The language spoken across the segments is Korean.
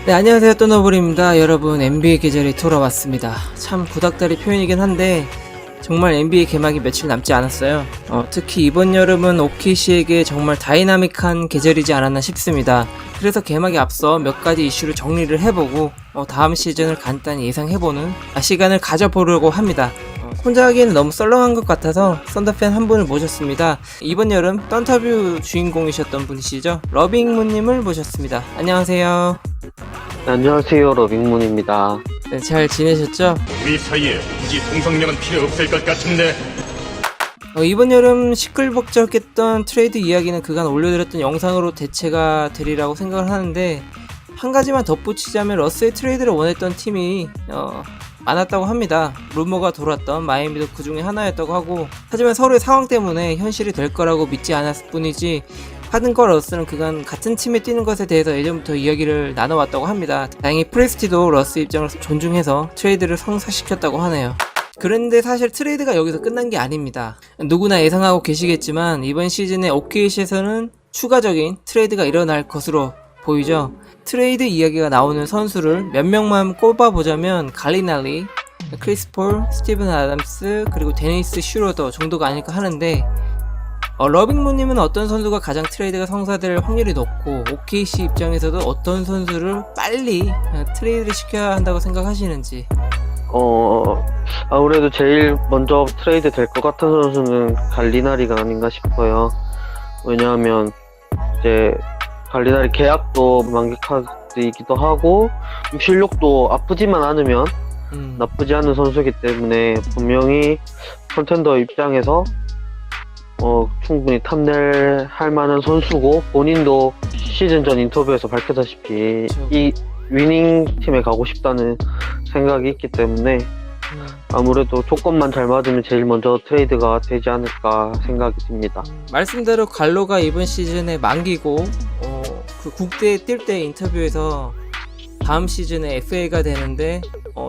네, 안녕하세요. 또너블입니다. 여러분, NBA 계절이 돌아왔습니다. 참 구닥다리 표현이긴 한데 정말 NBA 개막이 며칠 남지 않았어요. 특히 이번 여름은 OKC에게 정말 다이나믹한 계절이지 않았나 싶습니다. 그래서 개막에 앞서 몇 가지 이슈를 정리를 해보고 다음 시즌을 간단히 예상해보는 시간을 가져보려고 합니다. 혼자 하기에는 너무 썰렁한 것 같아서 썬더팬 한 분을 모셨습니다. 이번 여름 썬터뷰 주인공이셨던 분이시죠. 러빙문님을 모셨습니다. 안녕하세요. 네, 안녕하세요, 러빙문입니다. 네, 잘 지내셨죠? 우리 사이에 굳이 통성명은 필요 없을 것 같은데. 이번 여름 시끌벅적했던 트레이드 이야기는 그간 올려드렸던 영상으로 대체가 되리라고 생각을 하는데, 한 가지만 덧붙이자면 러스의 트레이드를 원했던 팀이 많았다고 합니다. 루머가 돌았던 마이애미도 그 중에 하나였다고 하고, 하지만 서로의 상황 때문에 현실이 될 거라고 믿지 않았을 뿐이지 하든과 러스는 그간 같은 팀에 뛰는 것에 대해서 예전부터 이야기를 나눠왔다고 합니다. 다행히 프레스티도 러스 입장을 존중해서 트레이드를 성사시켰다고 하네요. 그런데 사실 트레이드가 여기서 끝난 게 아닙니다. 누구나 예상하고 계시겠지만 이번 시즌에 OKC에서는 추가적인 트레이드가 일어날 것으로 보이죠. 트레이드 이야기가 나오는 선수를 몇 명만 꼽아보자면 갈리날리, 크리스 폴, 스티븐 아담스, 그리고 데니스 슈로더 정도가 아닐까 하는데, 러빙문님은 어떤 선수가 가장 트레이드가 성사될 확률이 높고 OKC 입장에서도 어떤 선수를 빨리 트레이드를 시켜야 한다고 생각하시는지? 아무래도 제일 먼저 트레이드 될 것 같은 선수는 갈리나리가 아닌가 싶어요. 왜냐하면 이제 갈리나리 계약도 만기 카드이기도 하고 실력도 아프지만 않으면 나쁘지 않은 선수이기 때문에 분명히 컨텐더 입장에서 충분히 탐낼 만한 선수고, 본인도 시즌 전 인터뷰에서 밝혔다시피 그렇죠. 이 위닝 팀에 가고 싶다는 생각이 있기 때문에 아무래도 조건만 잘 맞으면 제일 먼저 트레이드가 되지 않을까 생각이 듭니다. 말씀대로 갈로가 이번 시즌에 만기고 그 국대에 뛸 때 인터뷰에서 다음 시즌에 FA가 되는데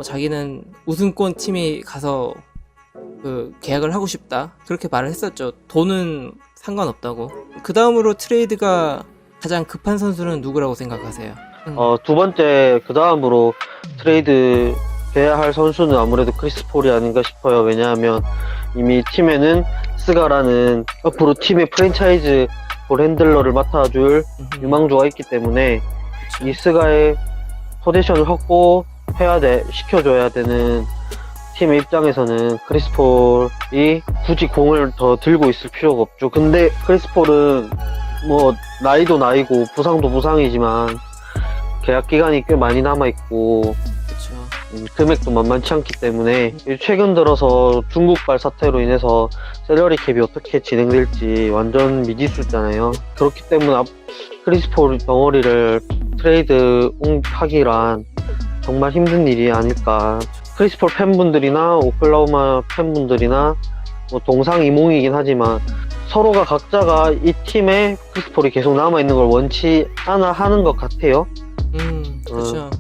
자기는 우승권 팀이 가서 그 계약을 하고 싶다 그렇게 말을 했었죠. 돈은 상관없다고. 그 다음으로 트레이드가 가장 급한 선수는 누구라고 생각하세요? 두 번째 그 다음으로 트레이드 돼야 할 선수는 아무래도 크리스 폴이 아닌가 싶어요. 왜냐하면 이미 팀에는 스가라는 앞으로 팀의 프랜차이즈 볼 핸들러를 맡아줄 유망주가 있기 때문에 그쵸. 이 스가의 포지션을 시켜줘야 되는 팀의 입장에서는 크리스 폴이 굳이 공을 더 들고 있을 필요가 없죠. 근데 크리스 폴은 뭐 나이도 나이고 부상도 부상이지만 계약 기간이 꽤 많이 남아있고 금액도 만만치 않기 때문에 최근 들어서 중국발 사태로 인해서 셀러리 캡이 어떻게 진행될지 완전 미지수잖아요. 그렇기 때문에 크리스 폴 덩어리를 트레이드 하기란 정말 힘든 일이 아닐까. 크리스 폴 팬분들이나 오클라호마 팬분들이나 뭐 동상이몽이긴 하지만 서로가 각자가 이 팀에 크리스 폴이 계속 남아있는 걸 원치 않아 하는 것 같아요. 그렇죠.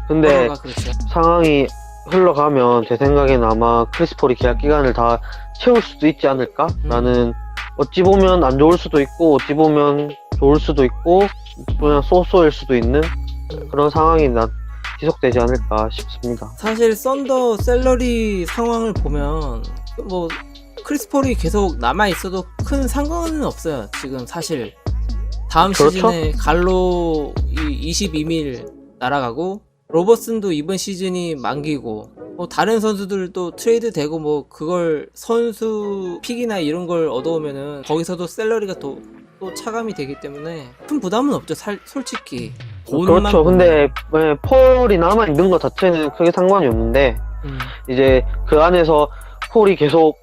근데 그렇죠. 상황이 흘러가면 제 생각에는 아마 크리스 폴이 계약 기간을 다 채울 수도 있지 않을까? 라는, 어찌 보면 안 좋을 수도 있고 어찌 보면 좋을 수도 있고 그냥 쏘쏘일 수도 있는 그런 상황이 지속되지 않을까 싶습니다. 사실 썬더 셀러리 상황을 보면 뭐 크리스 폴이 계속 남아 있어도 큰 상관은 없어요. 지금 사실 다음 그렇죠? 시즌에 갈로 22밀 날아가고 로버슨도 이번 시즌이 만기고 다른 선수들도 트레이드 되고 뭐 그걸 선수 픽이나 이런 걸 얻어오면은 거기서도 셀러리가 또 차감이 되기 때문에 큰 부담은 없죠. 솔직히 돈만 그렇죠. 근데 폴이 남아있는 것 자체는 크게 상관이 없는데 이제 그 안에서 폴이 계속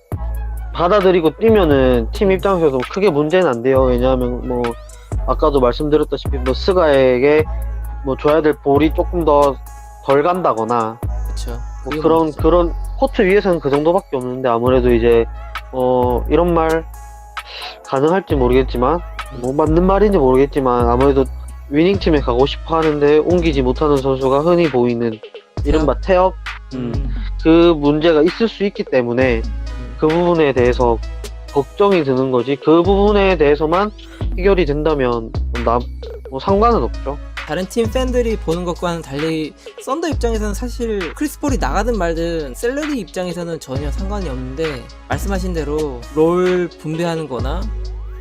받아들이고 뛰면은 팀 입장에서도 크게 문제는 안 돼요. 왜냐하면 뭐 아까도 말씀드렸다시피 뭐 스가에게 뭐 줘야 될 볼이 조금 더 덜 간다거나 그렇죠. 뭐 그런 코트 위에서는 그 정도밖에 없는데, 아무래도 이제 이런 말 가능할지 모르겠지만 뭐 맞는 말인지 모르겠지만 아무래도 위닝팀에 가고 싶어 하는데 옮기지 못하는 선수가 흔히 보이는 이른바 태업 그 문제가 있을 수 있기 때문에 그 부분에 대해서 걱정이 드는 거지. 그 부분에 대해서만 해결이 된다면 뭐 상관은 없죠. 다른 팀 팬들이 보는 것과는 달리 썬더 입장에서는 사실 크리스 폴이 나가든 말든 셀러리 입장에서는 전혀 상관이 없는데 말씀하신 대로 롤 분배하는 거나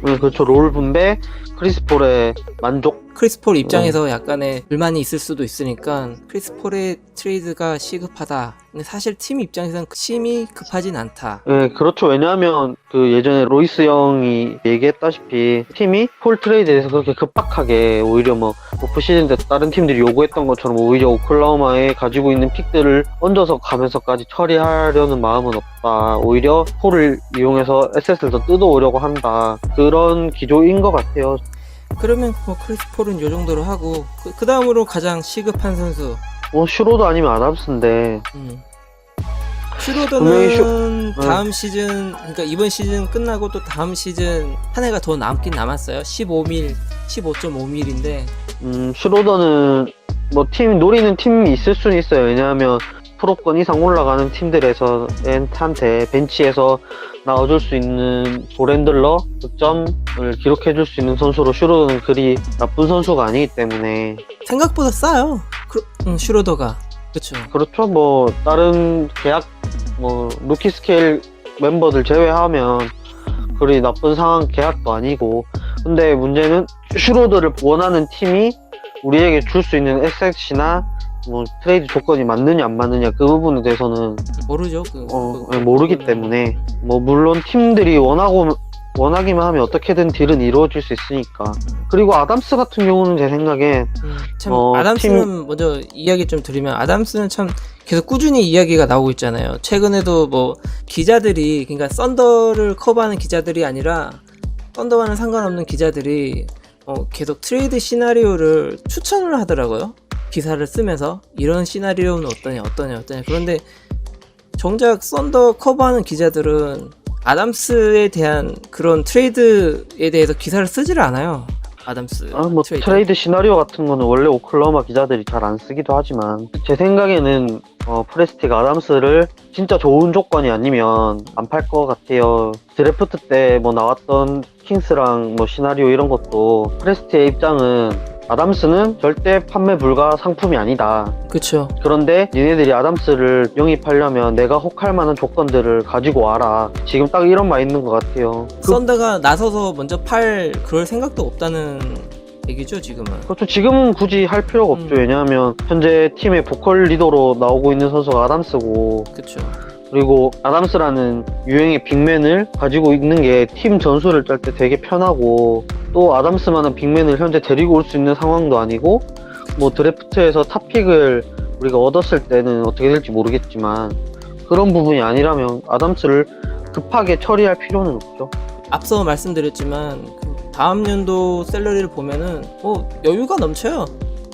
그렇죠. 롤 분배, 크리스 폴의 만족. 크리스 폴 입장에서 약간의 불만이 있을 수도 있으니까 크리스 폴의 트레이드가 시급하다. 근데 사실 팀 입장에서는 심히 급하진 않다. 네, 그렇죠. 왜냐하면 그 예전에 로이스 형이 얘기했다시피 팀이 폴 트레이드에서 그렇게 급박하게 오히려 뭐 오프 시즌 때 다른 팀들이 요구했던 것처럼 오히려 오클라호마에 가지고 있는 픽들을 얹어서 가면서까지 처리하려는 마음은 없다. 오히려 폴을 이용해서 에셋을 더 뜯어오려고 한다. 그런 기조인 것 같아요. 그러면 뭐 크리스 폴은 요 정도로 하고 그 다음으로 가장 시급한 선수 뭐 슈로도 아니면 아담스인데 분명히 슈로더는 다음 시즌, 그러니까 이번 시즌 끝나고 또 다음 시즌 한 해가 더 남긴 남았어요. 15.5밀인데 슈로더는 뭐 팀 노리는 팀이 있을 수는 있어요. 왜냐하면 프로권 이상 올라가는 팀들한테 벤치에서 나와줄 수 있는 볼핸들러 득점을 기록해줄 수 있는 선수로 슈로더는 그리 나쁜 선수가 아니기 때문에 생각보다 싸요. 슈로더가. 그쵸. 그렇죠. 뭐 다른 계약 뭐 루키 스케일 멤버들 제외하면 그리 나쁜 상황 계약도 아니고, 근데 문제는 슈로더를 원하는 팀이 우리에게 줄 수 있는 에셋이나 뭐 트레이드 조건이 맞느냐 안 맞느냐 그 부분에 대해서는 모르죠. 모르기 때문에 뭐 물론 팀들이 원하기만 하면 어떻게든 딜은 이루어질 수 있으니까. 그리고 아담스 같은 경우는 제 생각에 참 아담스는 먼저 이야기 좀 드리면 아담스는 참 계속 꾸준히 이야기가 나오고 있잖아요. 최근에도 뭐 기자들이, 그러니까 썬더를 커버하는 기자들이 아니라 썬더와는 상관없는 기자들이 계속 트레이드 시나리오를 추천을 하더라고요. 기사를 쓰면서 이런 시나리오는 어떠냐. 그런데 정작 썬더 커버하는 기자들은 아담스에 대한 그런 트레이드에 대해서 기사를 쓰지를 않아요. 아담스 뭐 트레이드 시나리오 같은 거는 원래 오클라호마 기자들이 잘 안 쓰기도 하지만 제 생각에는 프레스티가 아담스를 진짜 좋은 조건이 아니면 안 팔 것 같아요. 드래프트 때 뭐 나왔던 킹스랑 뭐 시나리오 이런 것도 프레스티의 입장은 아담스는 절대 판매 불가 상품이 아니다. 그쵸. 그런데 니네들이 아담스를 영입하려면 내가 혹할 만한 조건들을 가지고 와라. 지금 딱 이런 말 있는 것 같아요. 썬더가 나서서 먼저 팔 그럴 생각도 없다는 얘기죠, 지금은. 그렇죠. 지금은 굳이 할 필요가 없죠. 왜냐하면 현재 팀의 보컬 리더로 나오고 있는 선수가 아담스고, 그쵸. 그리고 아담스라는 유형의 빅맨을 가지고 있는 게 팀 전술을 짤 때 되게 편하고, 또 아담스만한 빅맨을 현재 데리고 올 수 있는 상황도 아니고, 뭐 드래프트에서 탑픽을 우리가 얻었을 때는 어떻게 될지 모르겠지만 그런 부분이 아니라면 아담스를 급하게 처리할 필요는 없죠. 앞서 말씀드렸지만 다음 연도 샐러리를 보면은 여유가 넘쳐요.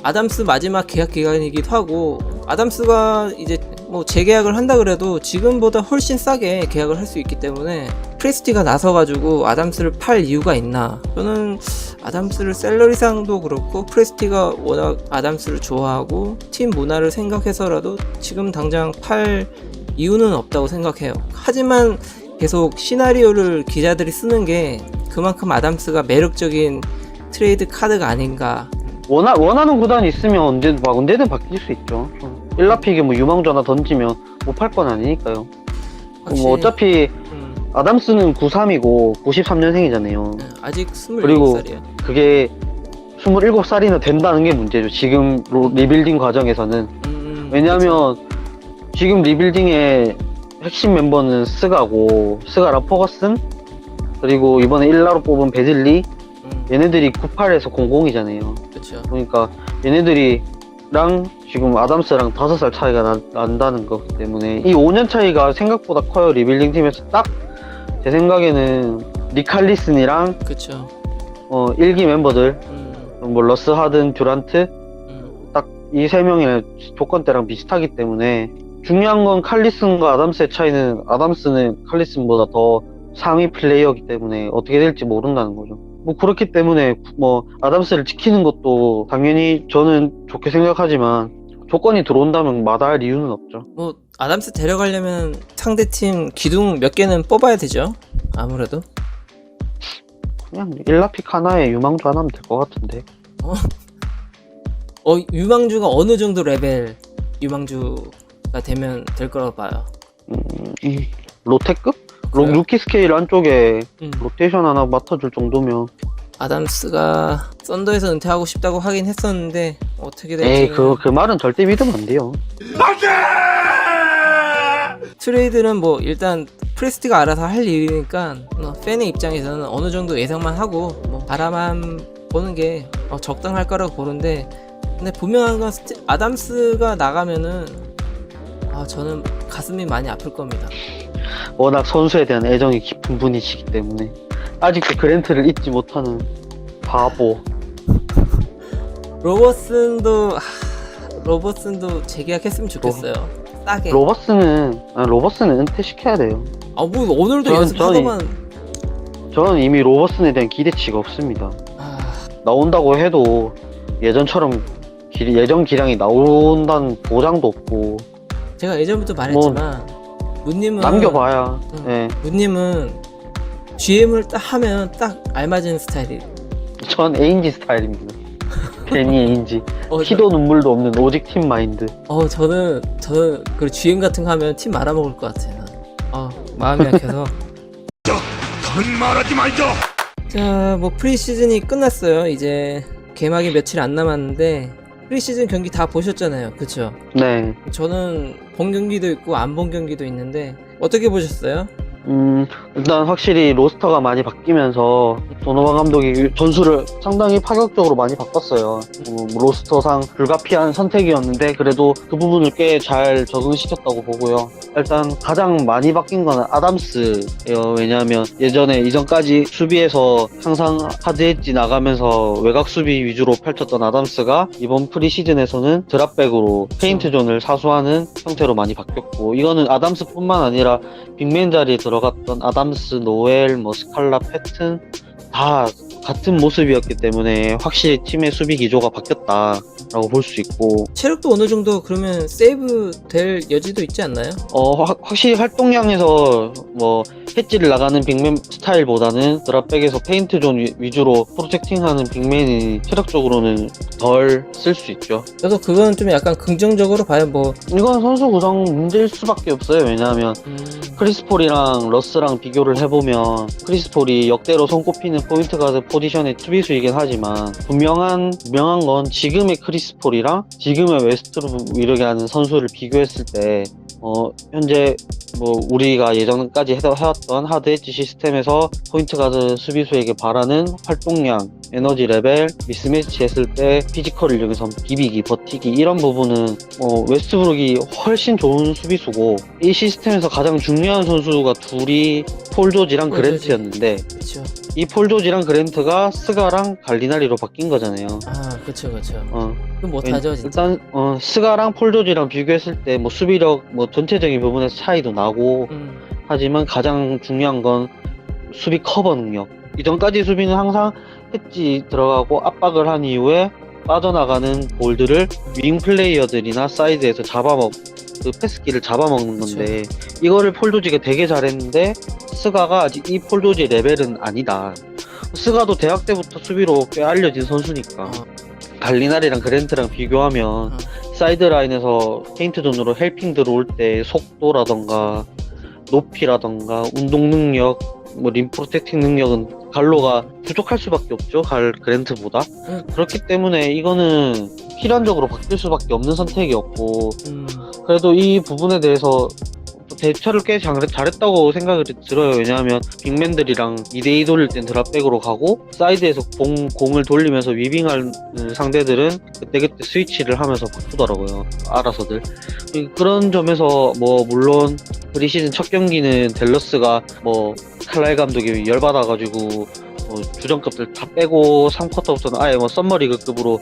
아담스 마지막 계약 기간이기도 하고, 아담스가 이제 뭐 재계약을 한다 그래도 지금보다 훨씬 싸게 계약을 할 수 있기 때문에 프레스티가 나서가지고 아담스를 팔 이유가 있나? 저는 아담스를 샐러리상도 그렇고 프레스티가 워낙 아담스를 좋아하고 팀 문화를 생각해서라도 지금 당장 팔 이유는 없다고 생각해요. 하지만 계속 시나리오를 기자들이 쓰는 게 그만큼 아담스가 매력적인 트레이드 카드가 아닌가. 원하는 구단이 있으면 언제든 바뀔 수 있죠. 1라픽에 뭐 유망주 하나 던지면 못 팔 건 아니니까요. 뭐 어차피 아담스는 93이고 93년생이잖아요. 아직 27살이야. 그리고 그게 27살이나 된다는 게 문제죠. 지금 리빌딩 과정에서는. 왜냐하면 지금 리빌딩의 핵심 멤버는 스가랑 포거슨, 그리고 이번에 1라로 뽑은 베즐리, 얘네들이 98에서 00이잖아요. 그쵸. 그러니까 얘네들이랑 지금 아담스랑 5살 차이가 난다는 것 때문에 이 5년 차이가 생각보다 커요. 리빌딩 팀에서 딱 제 생각에는 리칼리슨이랑 그쵸. 1기 멤버들 뭐 러스 하든 듀란트 딱 이 3명의 조건대랑 비슷하기 때문에 중요한 건 칼리슨과 아담스의 차이는 아담스는 칼리슨보다 더 상위 플레이어이기 때문에 어떻게 될지 모른다는 거죠. 뭐 그렇기 때문에 뭐 아담스를 지키는 것도 당연히 저는 좋게 생각하지만 조건이 들어온다면 마다할 이유는 없죠. 뭐 아담스 데려가려면 상대팀 기둥 몇 개는 뽑아야 되죠. 아무래도. 그냥 1라픽 하나에 유망주 하나 하면 될 것 같은데. 유망주가 어느 정도 레벨 유망주가 되면 될 거라고 봐요. 로테급? 그래요? 루키 스케일 안쪽에 음. 로테이션 하나 맡아줄 정도면. 아담스가 썬더에서 은퇴하고 싶다고 하긴 했었는데 어떻게 에이, 될지. 그 말은 절대 믿으면 안 돼요. 트레이드는 뭐 일단 프레스티가 알아서 할 일이니까 팬의 입장에서는 어느 정도 예상만 하고 뭐 바라만 보는 게 적당할 거라고 보는데, 근데 분명한 건 아담스가 나가면은 저는 가슴이 많이 아플 겁니다. 워낙 선수에 대한 애정이 깊은 분이시기 때문에 아직도 그랜트를 잊지 못하는 바보. 로버슨도 재계약했으면 좋겠어요. 싸게. 로버슨은 은퇴시켜야 돼요. 뭐 오늘도 저는 연습하더만. 저는 이미 로버슨에 대한 기대치가 없습니다. 나온다고 해도 예전처럼 예전 기량이 나온다는 보장도 없고. 제가 예전부터 말했지만 문님은 남겨봐야. 예. 문님은 GM을 딱 하면 딱 알맞은 스타일이에요. 전 에인지 스타일입니다. 괜히 에인지. 저- 피도 눈물도 없는 오직 팀 마인드. 저는 그 GM 같은 거 하면 팀 말아먹을 것 같아요. 마음이 약해서. 더는 말하지 말자. 자, 뭐 프리시즌이 끝났어요. 이제 개막이 며칠 안 남았는데 프리시즌 경기 다 보셨잖아요. 그쵸? 네. 저는 본 경기도 있고 안 본 경기도 있는데 어떻게 보셨어요? 일단 확실히 로스터가 많이 바뀌면서 도노반 감독이 전술을 상당히 파격적으로 많이 바꿨어요. 로스터상 불가피한 선택이었는데 그래도 그 부분을 꽤 잘 적응시켰다고 보고요. 일단 가장 많이 바뀐 건 아담스예요. 왜냐하면 이전까지 수비에서 항상 하드 엣지 나가면서 외곽 수비 위주로 펼쳤던 아담스가 이번 프리시즌에서는 드랍백으로 페인트 존을 사수하는 형태로 많이 바뀌었고, 이거는 아담스뿐만 아니라 빅맨 자리에 들어갔던 아담스, 노엘, 스칼라, 패튼 다 같은 모습이었기 때문에 확실히 팀의 수비 기조가 바뀌었다라고 볼 수 있고, 체력도 어느 정도 그러면 세이브 될 여지도 있지 않나요? 확실히 활동량에서 해지를 나가는 빅맨 스타일보다는 드랍백에서 페인트 존 위주로 프로텍팅하는 빅맨이 체력적으로는 덜 쓸 수 있죠. 그래서 그건 좀 약간 긍정적으로 봐요. 이건 선수 구성 문제일 수밖에 없어요. 왜냐하면 크리스폴이랑 러스랑 비교를 해보면 크리스폴이 역대로 손꼽히는 포인트 가드 포지션의 수비수이긴 하지만 분명한 건 지금의 크리스폴이랑 지금의 웨스트로 이르게 하는 선수를 비교했을 때 현재 우리가 예전까지 해왔던 하드 엣지 시스템에서 포인트 가드 수비수에게 바라는 활동량, 에너지 레벨, 미스매치 했을 때 피지컬을 이용해서 비비기, 버티기 이런 부분은 웨스트브룩이 훨씬 좋은 수비수고, 이 시스템에서 가장 중요한 선수가 둘이 폴 조지랑 그랜트였는데 그렇죠. 이 폴 조지랑 그랜트가 스가랑 갈리나리로 바뀐 거잖아요. 그렇죠. 어. 그럼 못하죠, 진짜. 일단 스가랑 폴 조지랑 비교했을 때 수비력 전체적인 부분에서 차이도 나고 하지만 가장 중요한 건 수비 커버 능력. 이전까지 수비는 항상 햇지 들어가고 압박을 한 이후에 빠져나가는 볼들을 윙 플레이어들이나 사이드에서 그 패스기를 잡아먹는 건데, 이거를 폴조지가 되게 잘했는데 스가가 아직 이 폴조지 레벨은 아니다. 스가도 대학 때부터 수비로 꽤 알려진 선수니까. 갈리나리랑 그랜트랑 비교하면 사이드라인에서 페인트 존으로 헬핑 들어올 때 속도라던가 높이라던가 운동 능력, 림 프로텍팅 능력은 갈로가 부족할 수밖에 없죠. 그랜트보다. 그렇기 때문에 이거는 필연적으로 바뀔 수밖에 없는 선택이었고, 그래도 이 부분에 대해서 대처를 꽤 잘했다고 생각이 들어요. 왜냐하면 빅맨들이랑 2대2 돌릴 땐 드랍백으로 가고, 사이드에서 공을 돌리면서 위빙하는 상대들은 그때그때 스위치를 하면서 바꾸더라고요. 알아서들. 그런 점에서 물론 프리시즌 첫 경기는 댈러스가 칼라일 감독이 열받아가지고 주전급들 다 빼고 3쿼터부터는 아예 썸머리그급으로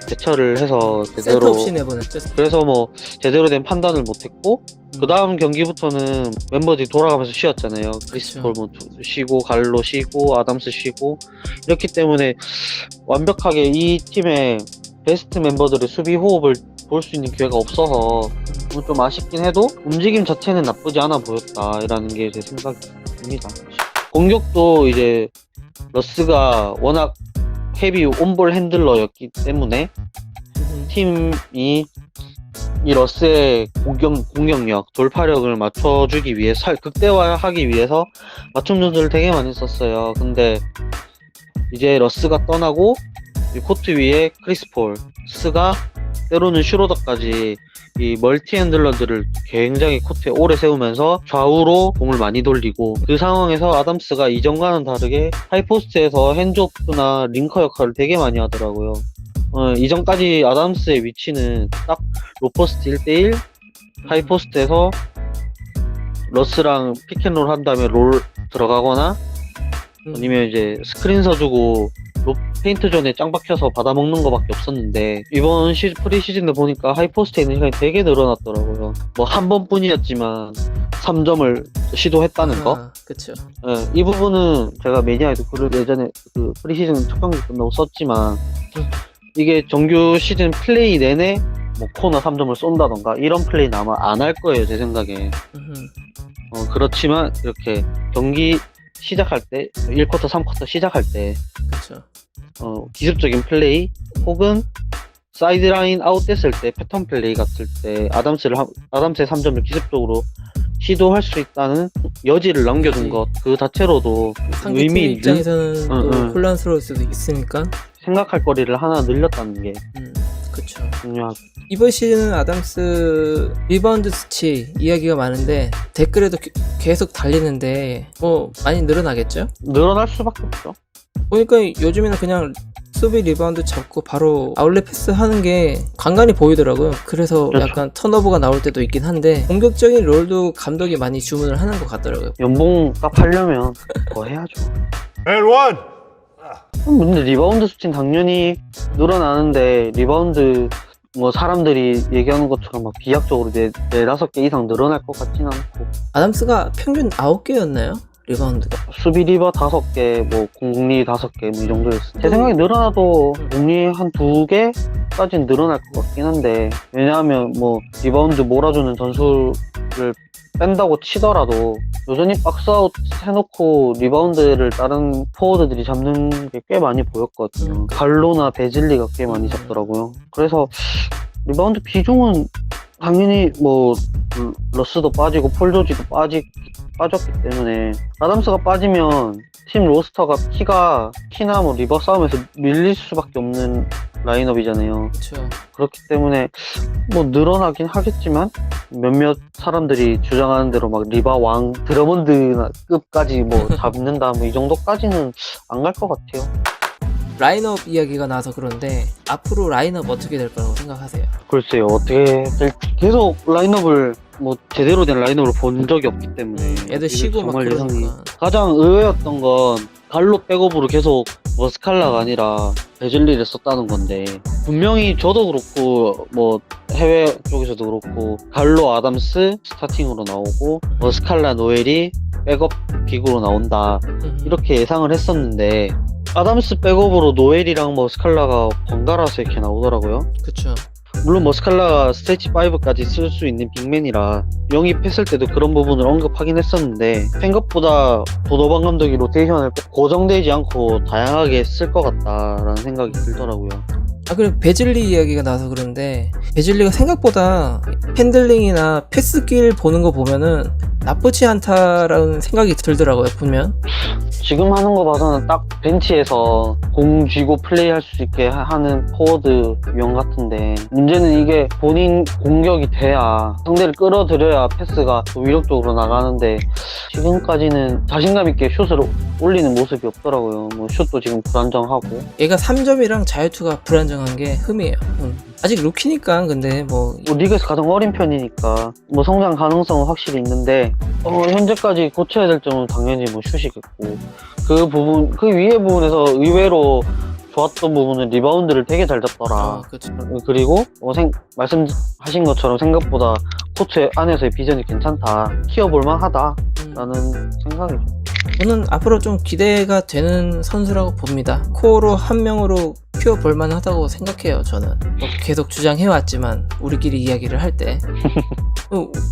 대처를 해서 세트 제대로, 없이 내보냈죠. 그래서 제대로 된 판단을 못했고, 그 다음 경기부터는 멤버들이 돌아가면서 쉬었잖아요. 크리스폴 쉬고, 갈로 쉬고, 아담스 쉬고, 이렇기 때문에 완벽하게 이 팀의 베스트 멤버들의 수비 호흡을 볼 수 있는 기회가 없어서 좀 아쉽긴 해도 움직임 자체는 나쁘지 않아 보였다라는 게 제 생각입니다. 공격도 이제 러스가 워낙 헤비 온볼 핸들러였기 때문에 팀이 이 러스의 공격력, 돌파력을 맞춰주기 위해서, 극대화하기 위해서 맞춤 전술을 되게 많이 썼어요. 근데 이제 러스가 떠나고 이 코트 위에 크리스폴, 스가 때로는 슈로더까지 이 멀티 핸들러들을 굉장히 코트에 오래 세우면서 좌우로 공을 많이 돌리고, 그 상황에서 아담스가 이전과는 다르게 하이포스트에서 핸즈오프나 링커 역할을 되게 많이 하더라고요. 이전까지 아담스의 위치는 딱 로포스트 1대1 하이포스트에서 러스랑 픽앤롤 한 다음에 롤 들어가거나 아니면 이제 스크린 서주고 페인트 존에 짱 박혀서 받아먹는 거밖에 없었는데, 이번 프리시즌에 보니까 하이포스트에 있는 시간이 되게 늘어났더라고요. 뭐 한 번뿐이었지만 3점을 시도했다는 거. 그쵸. 네, 이 부분은 제가 매니아에도 글을 예전에 그 프리시즌 첫 경기 끝나고 썼지만, 이게 정규 시즌 플레이 내내 뭐 코너 3점을 쏜다던가 이런 플레이는 아마 안 할 거예요, 제 생각에. 그렇지만 이렇게 경기 시작할 때, 1쿼터, 3쿼터 시작할 때 그쵸. 기습적인 플레이 혹은 사이드라인 아웃됐을 때 패턴 플레이 같을 때 아담스의 3점을 기습적으로 시도할 수 있다는 여지를 남겨둔 것, 그 자체로도 상대팀 의미 있는, 입장에서는 또 혼란스러울 수도 있으니까 생각할 거리를 하나 늘렸다는 게 그쵸. 중요하죠. 이번 시즌은 아담스 리바운드 수치 이야기가 많은데 댓글에도 계속 달리는데 뭐 많이 늘어나겠죠? 늘어날 수밖에 없죠. 보니까 요즘에는 그냥 수비 리바운드 잡고 바로 아웃렛 패스 하는 게 간간히 보이더라고요. 그래서 그렇죠. 약간 턴오버가 나올 때도 있긴 한데 공격적인 롤도 감독이 많이 주문을 하는 것 같더라고요. 연봉 값 하려면 더 해야죠. L1! 근데 리바운드 수치는 당연히 늘어나는데, 리바운드 뭐 사람들이 얘기하는 것처럼 막 비약적으로 4-5개 이상 늘어날 것 같진 않고, 아담스가 평균 9개였나요? 리바운드가. 수비 리바 5개, 뭐 공리 5개 뭐 이 정도였어요. 제 생각에 늘어나도 공리 한 2개까지는 늘어날 것 같긴 한데, 왜냐하면 뭐 리바운드 몰아주는 전술을 뺀다고 치더라도 여전히 박스아웃 해놓고 리바운드를 다른 포워드들이 잡는 게 꽤 많이 보였거든요. 갈로나 베즐리가 꽤 많이 잡더라고요. 그래서 리바운드 비중은 당연히 뭐 러스도 빠지고 폴 조지도 빠졌기 때문에, 아담스가 빠지면 팀 로스터가 키나 뭐 리버 싸움에서 밀릴 수밖에 없는 라인업이잖아요. 그렇죠. 그렇기 때문에 뭐 늘어나긴 하겠지만, 몇몇 사람들이 주장하는 대로 막 리바 왕 드러먼드급까지 뭐 잡는다 뭐 이 정도까지는 안 갈 것 같아요. 라인업 이야기가 나와서 그런데 앞으로 라인업 어떻게 될 거라고 생각하세요? 글쎄요, 어떻게 계속 라인업을 뭐 제대로 된 라인업을 본 적이 없기 때문에 애들 쉬고 막 정말 예상이, 그러니까. 가장 의외였던 건 갈로 백업으로 계속 머스칼라가 아니라 베즐리를 썼다는 건데, 분명히 저도 그렇고 뭐 해외 쪽에서도 그렇고 갈로 아담스 스타팅으로 나오고 머스칼라 노엘이 백업 빅으로 나온다 이렇게 예상을 했었는데, 아담스 백업으로 노엘이랑 머스칼라가 번갈아서 이렇게 나오더라고요. 그쵸. 물론 머스칼라가 스테이지 5까지 쓸 수 있는 빅맨이라 영입했을 때도 그런 부분을 언급하긴 했었는데, 생각보다 도노반 감독이 로테이션을 고정되지 않고 다양하게 쓸 것 같다라는 생각이 들더라고요. 그리고 베즐리 이야기가 나와서 그런데, 베즐리가 생각보다 핸들링이나 패스길 보는 거 보면은 나쁘지 않다라는 생각이 들더라고요, 보면. 지금 하는 거 봐서는 딱 벤치에서 공 쥐고 플레이할 수 있게 하는 포워드 용 같은데, 문제는 이게 본인 공격이 돼야, 상대를 끌어들여야 패스가 또 위력적으로 나가는데, 지금까지는 자신감 있게 슛을 올리는 모습이 없더라고요. 뭐 슛도 지금 불안정하고. 얘가 3점이랑 자유투가 불안정한 게 흠이에요. 아직 루키니까. 근데 뭐 리그에서 가장 어린 편이니까 뭐 성장 가능성은 확실히 있는데, 현재까지 고쳐야 될 점은 당연히 뭐 슛이겠고, 그 위에 부분에서 의외로 좋았던 부분은 리바운드를 되게 잘 잡더라. 그쵸. 그리고 말씀하신 것처럼 생각보다 코트 안에서의 비전이 괜찮다, 키워볼만 하다 라는 생각이죠. 저는 앞으로 좀 기대가 되는 선수라고 봅니다. 코어로 한 명으로 키워볼 만하다고 생각해요. 저는 뭐 계속 주장해왔지만 우리끼리 이야기를 할 때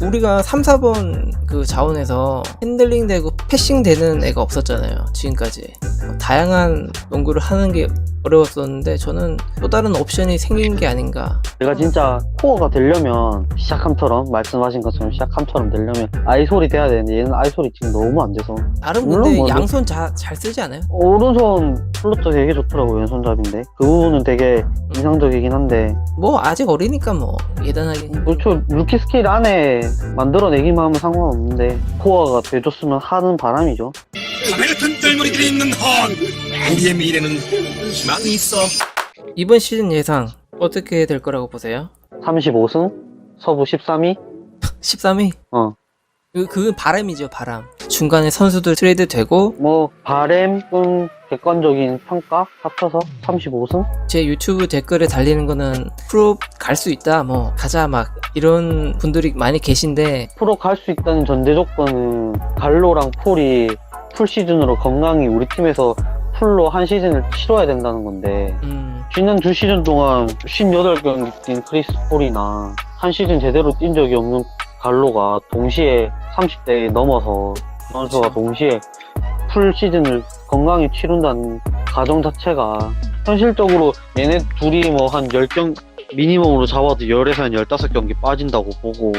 우리가 3, 4번 그 자원에서 핸들링 되고 패싱 되는 애가 없었잖아요. 지금까지 다양한 농구를 하는 게 어려웠었는데 저는 또 다른 옵션이 생긴 게 아닌가. 내가 진짜 코어가 되려면 시작함처럼 말씀하신 것처럼 시작함처럼 되려면 아이솔이 돼야 되는데 얘는 아이솔이 지금 너무 안 돼서. 다른 물론 근데 뭐 양손 잘 쓰지 않아요? 오른손 플로터 되게 좋더라고 왼손잡인데 그 부분은 되게 인상적이긴 한데 뭐 아직 어리니까 뭐 예단하긴. 그렇죠. 루키 스킬 안에 만들어내기만 하면 상관없는데 코어가 돼줬으면 하는 바람이죠. 가메 같은 뜰머리들이 있는 한 우리의 미래는 희망이 있어. 이번 시즌 예상 어떻게 될 거라고 보세요? 35승? 서부 13위? 13위? 어. 그건 바람이죠, 바람. 중간에 선수들 트레이드 되고 뭐 바램, 객관적인 평가 합쳐서 35승? 제 유튜브 댓글에 달리는 거는 프로 갈 수 있다, 뭐 가자 막 이런 분들이 많이 계신데 프로 갈 수 있다는 전제 조건은 갈로랑 폴이 풀 시즌으로 건강히 우리 팀에서 풀로 한 시즌을 치러야 된다는 건데 지난 2시즌 동안 58경기 뛴 크리스 폴이나 한 시즌 제대로 뛴 적이 없는 갈로가 동시에 30대에 넘어서 선수가 그쵸. 동시에 풀 시즌을 건강히 치른다는 가정 자체가 현실적으로 얘네 둘이 뭐 한 10경 미니멈으로 잡아도 10에서 한 15경기 빠진다고 보고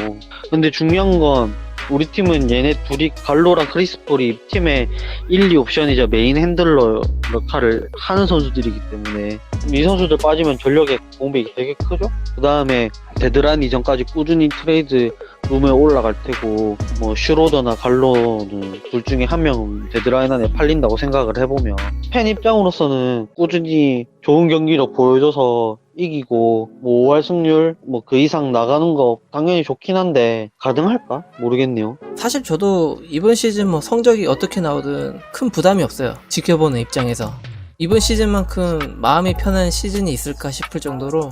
근데 중요한 건 우리 팀은 얘네 둘이 갈로랑 크리스폴이 팀의 1, 2옵션이자 메인 핸들러 역할을 하는 선수들이기 때문에 이 선수들 빠지면 전력의 공백이 되게 크죠? 그 다음에 데드라인 이전까지 꾸준히 트레이드 룸에 올라갈 테고 뭐 슈로더나 갈로는 둘 중에 한 명은 데드라인 안에 팔린다고 생각을 해보면 팬 입장으로서는 꾸준히 좋은 경기력 보여줘서 이기고 뭐 5할 승률 뭐 그 이상 나가는 거 당연히 좋긴 한데 가능할까? 모르겠네요. 사실 저도 이번 시즌 뭐 성적이 어떻게 나오든 큰 부담이 없어요. 지켜보는 입장에서. 이번 시즌만큼 마음이 편한 시즌이 있을까 싶을 정도로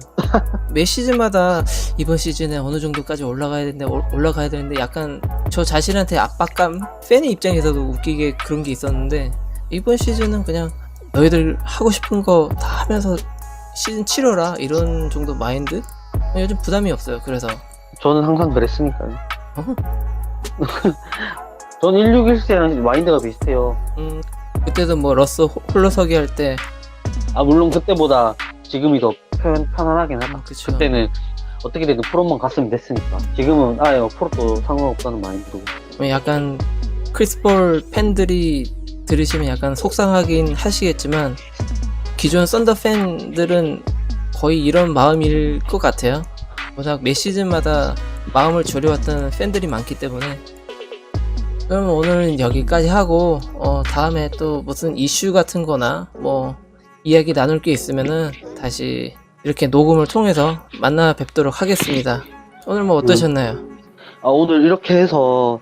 매 시즌마다 이번 시즌에 어느 정도까지 올라가야 되는데 약간 저 자신한테 압박감, 팬의 입장에서도 웃기게 그런 게 있었는데 이번 시즌은 그냥 너희들 하고 싶은 거 다 하면서 시즌 치러라 이런 정도 마인드? 요즘 부담이 없어요. 그래서 저는 항상 그랬으니까요. 어? 저는 1614랑 마인드가 비슷해요. 그때도 뭐 러스 홀로서기 할 때 물론 그때보다 지금이 더 편안하긴 하다. 그쵸. 그때는 어떻게든 프로만 갔으면 됐으니까. 지금은 아예 프로도 상관없다는 마인드고. 약간 크리스볼 팬들이 들으시면 약간 속상하긴 하시겠지만 기존 썬더 팬들은 거의 이런 마음일 것 같아요. 워낙 매 시즌마다 마음을 졸여왔던 팬들이 많기 때문에. 그럼 오늘은 여기까지 하고 다음에 또 무슨 이슈 같은 거나 뭐 이야기 나눌 게 있으면은 다시 이렇게 녹음을 통해서 만나 뵙도록 하겠습니다. 오늘 뭐 어떠셨나요? 오늘 이렇게 해서